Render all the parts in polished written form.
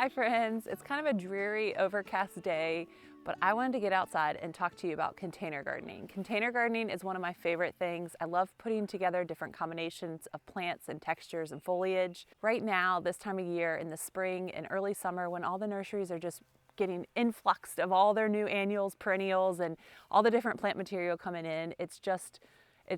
Hi friends, it's kind of a dreary, overcast day, but I wanted to get outside and talk to you about container gardening. Container gardening is one of my favorite things. I love putting together different combinations of plants and textures and foliage. Right now, this time of year in the spring and early summer, when all the nurseries are just getting influxed of all their new annuals, perennials, and all the different plant material coming in, it's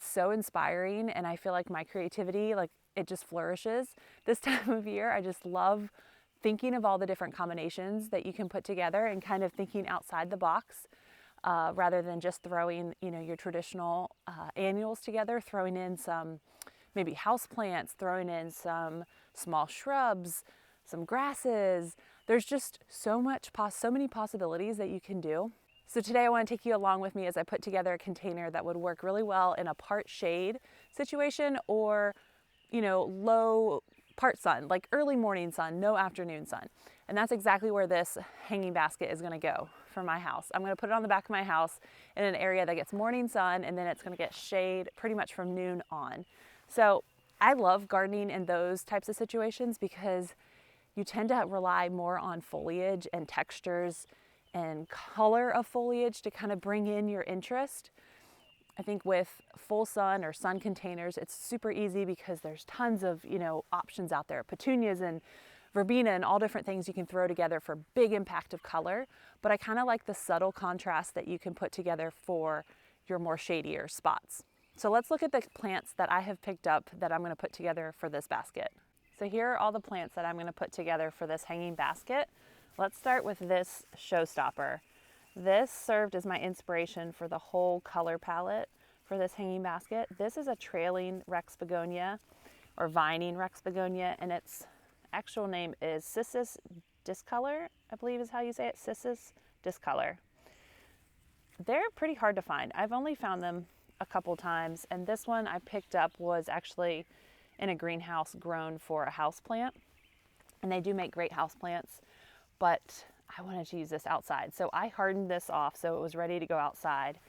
so inspiring, and I feel like my creativity, it just flourishes. This time of year, I just love thinking of all the different combinations that you can put together and kind of thinking outside the box rather than just throwing, your traditional annuals together, throwing in some maybe house plants, throwing in some small shrubs, some grasses. There's just so many possibilities that you can do. So today I want to take you along with me as I put together a container that would work really well in a part shade situation or, low part sun, like early morning sun, no afternoon sun. And that's exactly where this hanging basket is going to go for my house. I'm going to put it on the back of my house in an area that gets morning sun, and then it's going to get shade pretty much from noon on. So I love gardening in those types of situations because you tend to rely more on foliage and textures and color of foliage to kind of bring in your interest. I think with full sun or sun containers, it's super easy because there's tons of, options out there. Petunias and verbena and all different things you can throw together for big impact of color. But I kind of like the subtle contrast that you can put together for your more shadier spots. So let's look at the plants that I have picked up that I'm going to put together for this basket. So here are all the plants that I'm going to put together for this hanging basket. Let's start with this showstopper. This served as my inspiration for the whole color palette for this hanging basket. This is a trailing Rex begonia or vining Rex begonia, and its actual name is Cissus discolor, I believe is how you say it, Cissus discolor. They're pretty hard to find. I've only found them a couple times, and this one I picked up was actually in a greenhouse grown for a house plant, and they do make great house plants, but I wanted to use this outside. So I hardened this off so it was ready to go outside.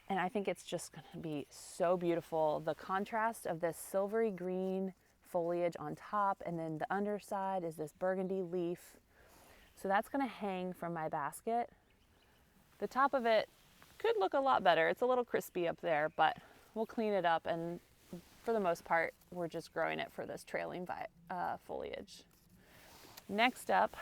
And I think it's just going to be so beautiful. The contrast of this silvery green foliage on top, and then the underside is this burgundy leaf. So that's going to hang from my basket. The top of it could look a lot better. It's a little crispy up there, but we'll clean it up. And for the most part, we're just growing it for this trailing foliage. Next up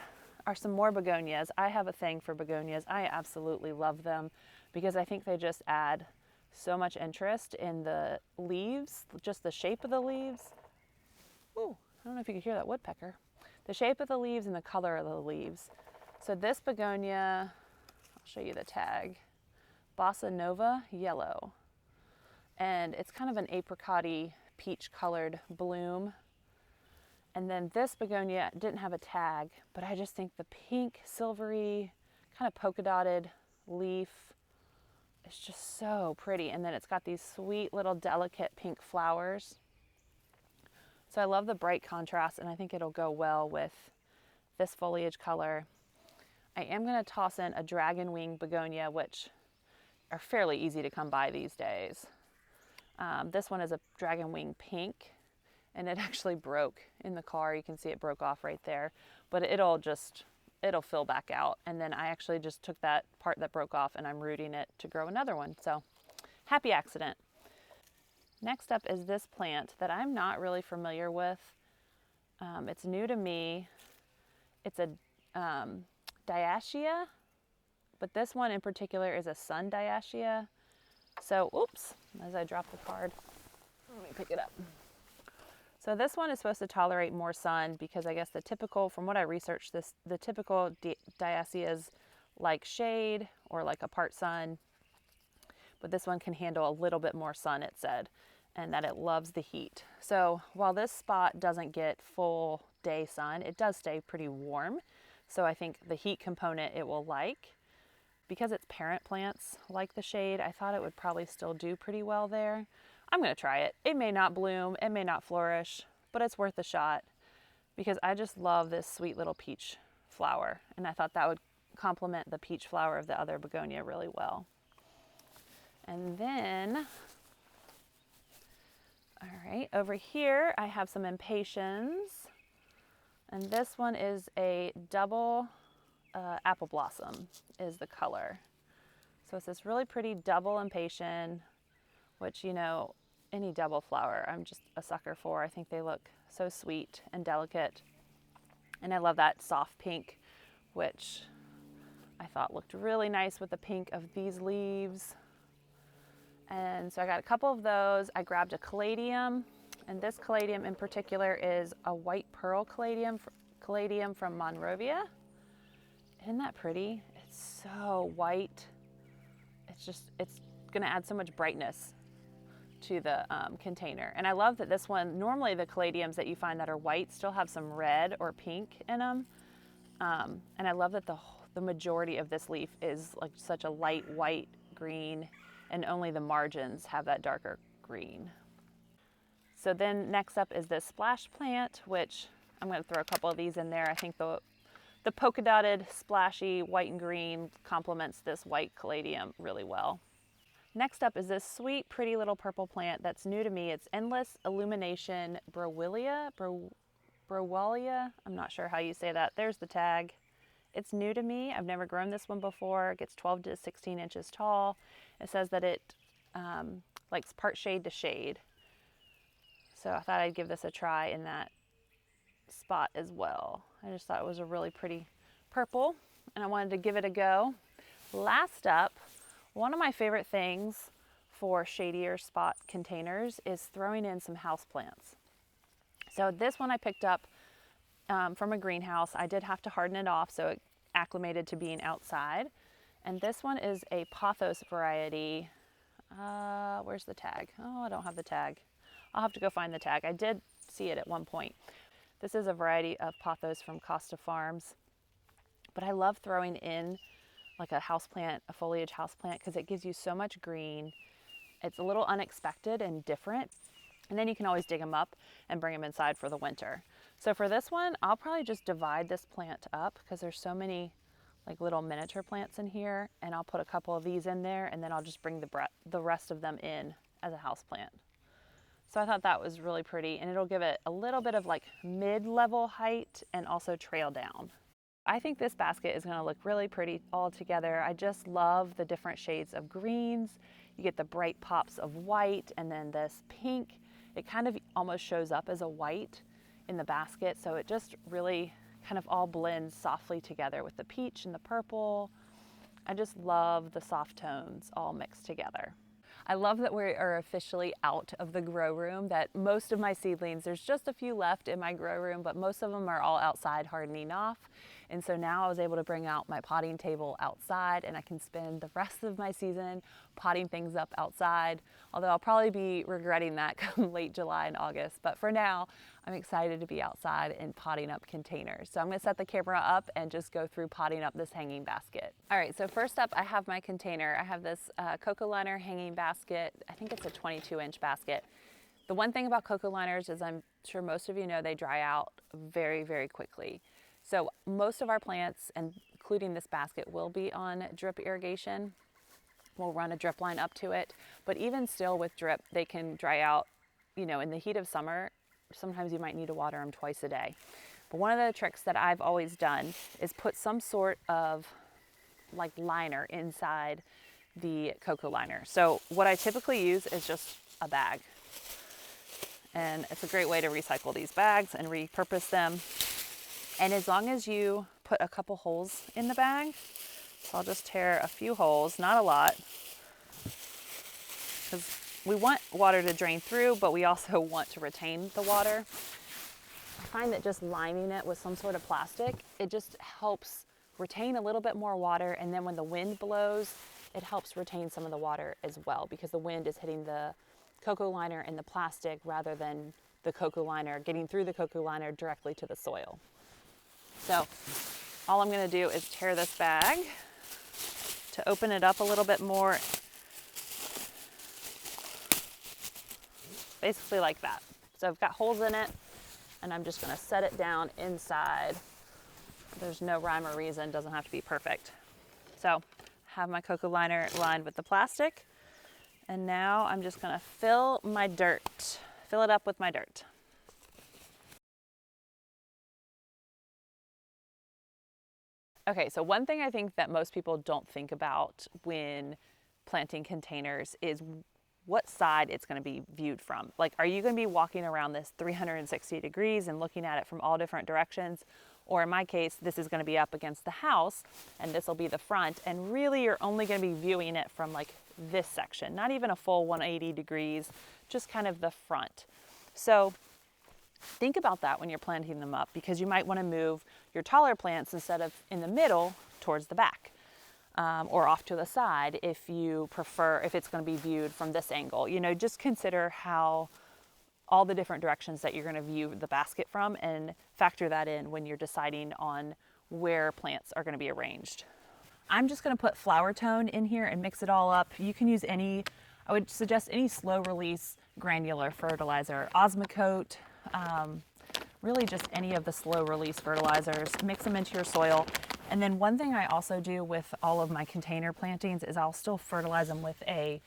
are some more begonias. I have a thing for begonias. I absolutely love them because I think they just add so much interest in the leaves, just the shape of the leaves. Ooh, I don't know if you can hear that woodpecker. The shape of the leaves and the color of the leaves. So this begonia, I'll show you the tag, Bossa Nova Yellow. And it's kind of an apricot-y, peach colored bloom. And then this begonia didn't have a tag, but I just think the pink, silvery, kind of polka dotted leaf is just so pretty. And then it's got these sweet little delicate pink flowers. So I love the bright contrast, and I think it'll go well with this foliage color. I am going to toss in a dragon wing begonia, which are fairly easy to come by these days. This one is a dragon wing pink. And it actually broke in the car. You can see it broke off right there, but it'll fill back out. And then I actually just took that part that broke off and I'm rooting it to grow another one. So happy accident. Next up is this plant that I'm not really familiar with. It's new to me. It's a diaschia, but this one in particular is a sun diaschia. So, oops, as I drop the card, let me pick it up. So this one is supposed to tolerate more sun because I guess from what I researched, the typical diascheas like shade or like a part sun, but this one can handle a little bit more sun, it said, and that it loves the heat. So while this spot doesn't get full day sun, it does stay pretty warm. So I think the heat component it will like. Because it's parent plants like the shade, I thought it would probably still do pretty well there. I'm going to try it. It may not bloom, it may not flourish, but it's worth a shot because I just love this sweet little peach flower, and I thought that would complement the peach flower of the other begonia really well. And then, all right, over here I have some impatiens. And this one is a double apple blossom is the color. So it's this really pretty double impatient, which, you know, any double flower I'm just a sucker for. I think they look so sweet and delicate. And I love that soft pink, which I thought looked really nice with the pink of these leaves. And so I got a couple of those. I grabbed a caladium, and this caladium in particular is a white pearl caladium from Monrovia. Isn't that pretty? It's so white. It's gonna add so much brightness to the container. And I love that this one, normally the caladiums that you find that are white still have some red or pink in them. And I love that the majority of this leaf is like such a light white green, and only the margins have that darker green. So then next up is this splash plant, which I'm going to throw a couple of these in there. I think the polka dotted splashy white and green complements this white caladium really well. Next up is this sweet, pretty little purple plant that's new to me. It's Endless Illumination Browilia. I'm not sure how you say that. There's the tag. It's new to me. I've never grown this one before. It gets 12 to 16 inches tall. It says that it likes part shade to shade. So I thought I'd give this a try in that spot as well. I just thought it was a really pretty purple, and I wanted to give it a go. Last up, one of my favorite things for shadier spot containers is throwing in some houseplants. So this one I picked up from a greenhouse. I did have to harden it off so it acclimated to being outside. And this one is a pothos variety. Where's the tag? Oh, I don't have the tag. I'll have to go find the tag. I did see it at one point. This is a variety of pothos from Costa Farms. But I love throwing in like a houseplant, a foliage houseplant, because it gives you so much green. It's a little unexpected and different. And then you can always dig them up and bring them inside for the winter. So for this one, I'll probably just divide this plant up because there's so many like little miniature plants in here, and I'll put a couple of these in there, and then I'll just bring the rest of them in as a house plant. So I thought that was really pretty, and it'll give it a little bit of like mid-level height and also trail down. I think this basket is going to look really pretty all together. I just love the different shades of greens. You get the bright pops of white, and then this pink. It kind of almost shows up as a white in the basket, so it just really kind of all blends softly together with the peach and the purple. I just love the soft tones all mixed together. I love that we are officially out of the grow room, that most of my seedlings, there's just a few left in my grow room, but most of them are all outside hardening off. And so now I was able to bring out my potting table outside, and I can spend the rest of my season potting things up outside, although I'll probably be regretting that come late July and August. But for now, I'm excited to be outside and potting up containers. So I'm going to set the camera up and just go through potting up this hanging basket. All right, so first up, I have my container. I have this cocoa liner hanging basket. I think it's a 22-inch basket. The one thing about cocoa liners is, I'm sure most of you know, they dry out very, very quickly. So most of our plants, and including this basket, will be on drip irrigation. We'll run a drip line up to it, but even still with drip, they can dry out, you know, in the heat of summer. Sometimes you might need to water them twice a day. But one of the tricks that I've always done is put some sort of like liner inside the cocoa liner. So what I typically use is just a bag. And it's a great way to recycle these bags and repurpose them. And as long as you put a couple holes in the bag, so I'll just tear a few holes, not a lot, because we want water to drain through, but we also want to retain the water. I find that just lining it with some sort of plastic, it just helps retain a little bit more water, and then when the wind blows, it helps retain some of the water as well, because the wind is hitting the cocoa liner and the plastic rather than the cocoa liner getting through the cocoa liner directly to the soil. So all I'm going to do is tear this bag to open it up a little bit more, basically like that. So I've got holes in it, and I'm just going to set it down inside. There's no rhyme or reason, doesn't have to be perfect. So I have my cocoa liner lined with the plastic, and now I'm just going to fill it up with my dirt. Okay, so one thing I think that most people don't think about when planting containers is what side it's going to be viewed from. Like, are you going to be walking around this 360 degrees and looking at it from all different directions? Or in my case, this is going to be up against the house and this will be the front. And really you're only going to be viewing it from like this section, not even a full 180 degrees, just kind of the front. So think about that when you're planting them up, because you might want to move your taller plants instead of in the middle towards the back. Or off to the side if you prefer, if it's going to be viewed from this angle. You know, just consider how all the different directions that you're going to view the basket from and factor that in when you're deciding on where plants are going to be arranged. I'm just going to put flower tone in here and mix it all up. You can use any, I would suggest any slow release granular fertilizer, Osmocote, really just any of the slow release fertilizers, mix them into your soil. And then one thing I also do with all of my container plantings is I'll still fertilize them with a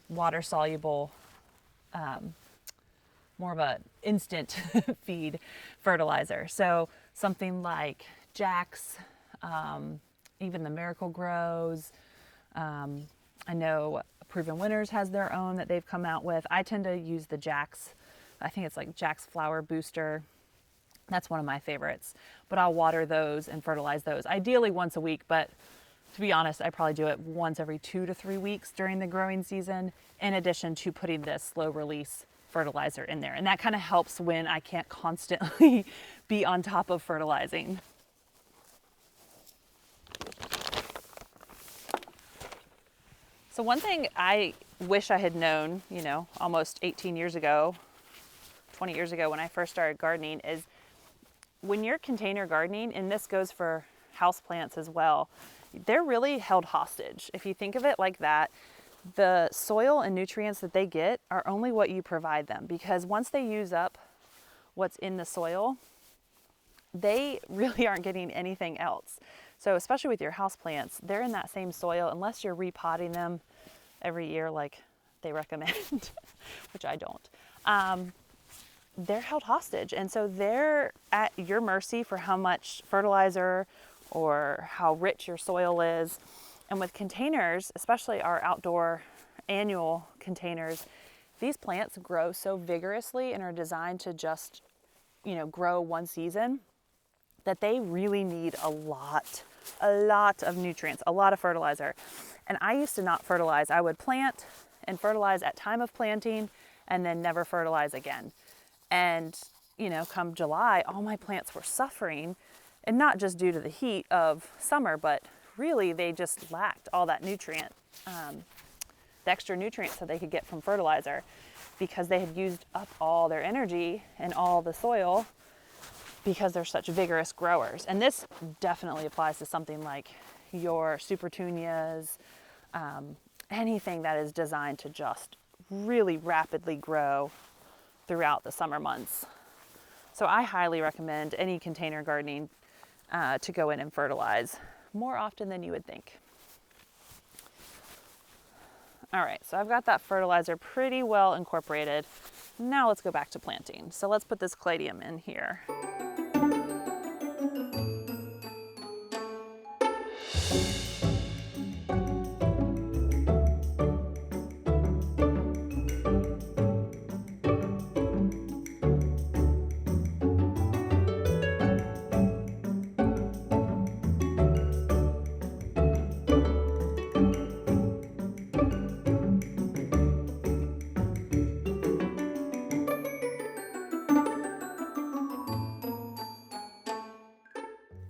water soluble, more of an instant feed fertilizer. So something like Jack's, even the Miracle Grows. I know Proven Winners has their own that they've come out with. I tend to use the Jack's. I think it's like Jack's Flower Booster. That's one of my favorites, but I'll water those and fertilize those ideally once a week. But to be honest, I probably do it once every 2 to 3 weeks during the growing season, in addition to putting this slow release fertilizer in there. And that kind of helps when I can't constantly be on top of fertilizing. So one thing I wish I had known, you know, almost 18 years ago, 20 years ago when I first started gardening, is when you're container gardening, and this goes for houseplants as well, they're really held hostage. If you think of it like that, the soil and nutrients that they get are only what you provide them, because once they use up what's in the soil, they really aren't getting anything else. So especially with your houseplants, they're in that same soil unless you're repotting them every year like they recommend, which I don't. They're held hostage. And so they're at your mercy for how much fertilizer or how rich your soil is. And with containers, especially our outdoor annual containers, these plants grow so vigorously and are designed to just, you know, grow one season, that they really need a lot of nutrients, a lot of fertilizer. And I used to not fertilize. I would plant and fertilize at time of planting and then never fertilize again. And, you know, come July, all my plants were suffering, and not just due to the heat of summer, but really they just lacked all that nutrient, the extra nutrients that they could get from fertilizer, because they had used up all their energy and all the soil because they're such vigorous growers. And this definitely applies to something like your supertunias, anything that is designed to just really rapidly grow throughout the summer months. So I highly recommend any container gardening to go in and fertilize more often than you would think. All right, so I've got that fertilizer pretty well incorporated. Now let's go back to planting. So let's put this caladium in here.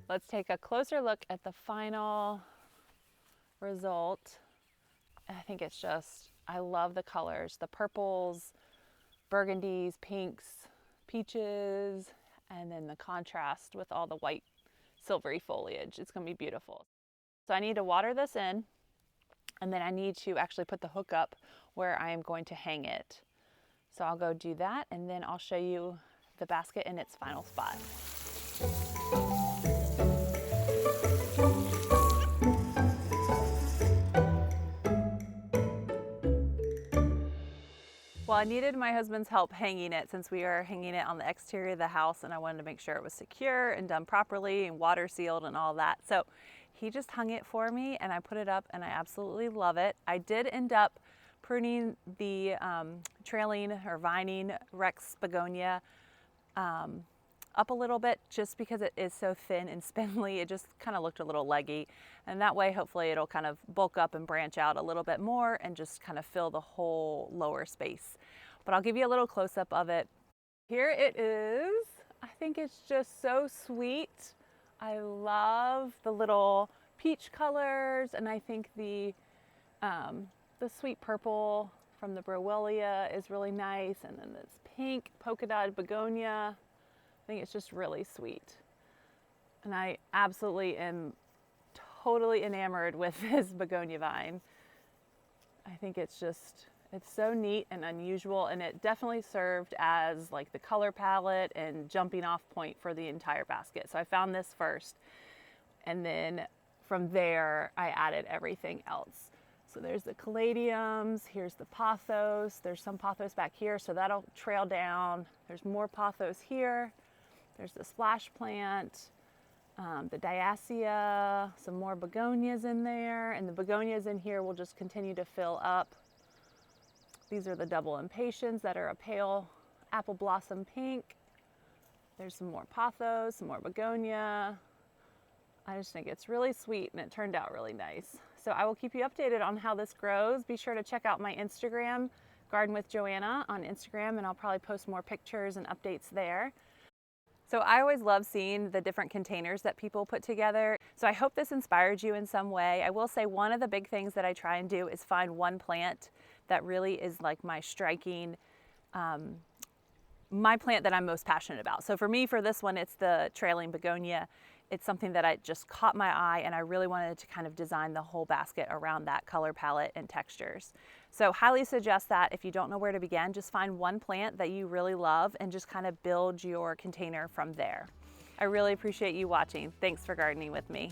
Let's take a closer look at the final result. I think it's just, I love the colors, the purples, burgundies, pinks, peaches, and then the contrast with all the white silvery foliage. It's gonna be beautiful. So I need to water this in, and then I need to actually put the hook up where I am going to hang it. So I'll go do that, and then I'll show you the basket in its final spot. Well, I needed my husband's help hanging it since we are hanging it on the exterior of the house, and I wanted to make sure it was secure and done properly and water sealed and all that. So he just hung it for me and I put it up and I absolutely love it. I did end up pruning the trailing or vining Rex begonia up a little bit just because it is so thin and spindly. It just kind of looked a little leggy, and that way hopefully it'll kind of bulk up and branch out a little bit more and just kind of fill the whole lower space. But I'll give you a little close-up of it. Here it is. I think it's just so sweet. I love the little peach colors, and I think the sweet purple from the Browillia is really nice, and then this pink polka dot begonia. I think it's just really sweet. And I absolutely am totally enamored with this begonia vine. I think it's so neat and unusual, and it definitely served as like the color palette and jumping off point for the entire basket. So I found this first, and then from there I added everything else. So there's the caladiums, here's the pothos, there's some pothos back here, so that'll trail down. There's more pothos here. There's the splash plant, the diacia, some more begonias in there, and the begonias in here will just continue to fill up. These are the double impatiens that are a pale apple blossom pink. There's some more pothos, some more begonia. I just think it's really sweet and it turned out really nice. So I will keep you updated on how this grows. Be sure to check out my Instagram, Garden with Joanna on Instagram, and I'll probably post more pictures and updates there. So I always love seeing the different containers that people put together. So I hope this inspired you in some way. I will say one of the big things that I try and do is find one plant that really is like my striking, my plant that I'm most passionate about. So for me, for this one, it's the trailing begonia. It's something that I just caught my eye, and I really wanted to kind of design the whole basket around that color palette and textures. So highly suggest that if you don't know where to begin, just find one plant that you really love and just kind of build your container from there. I really appreciate you watching. Thanks for gardening with me.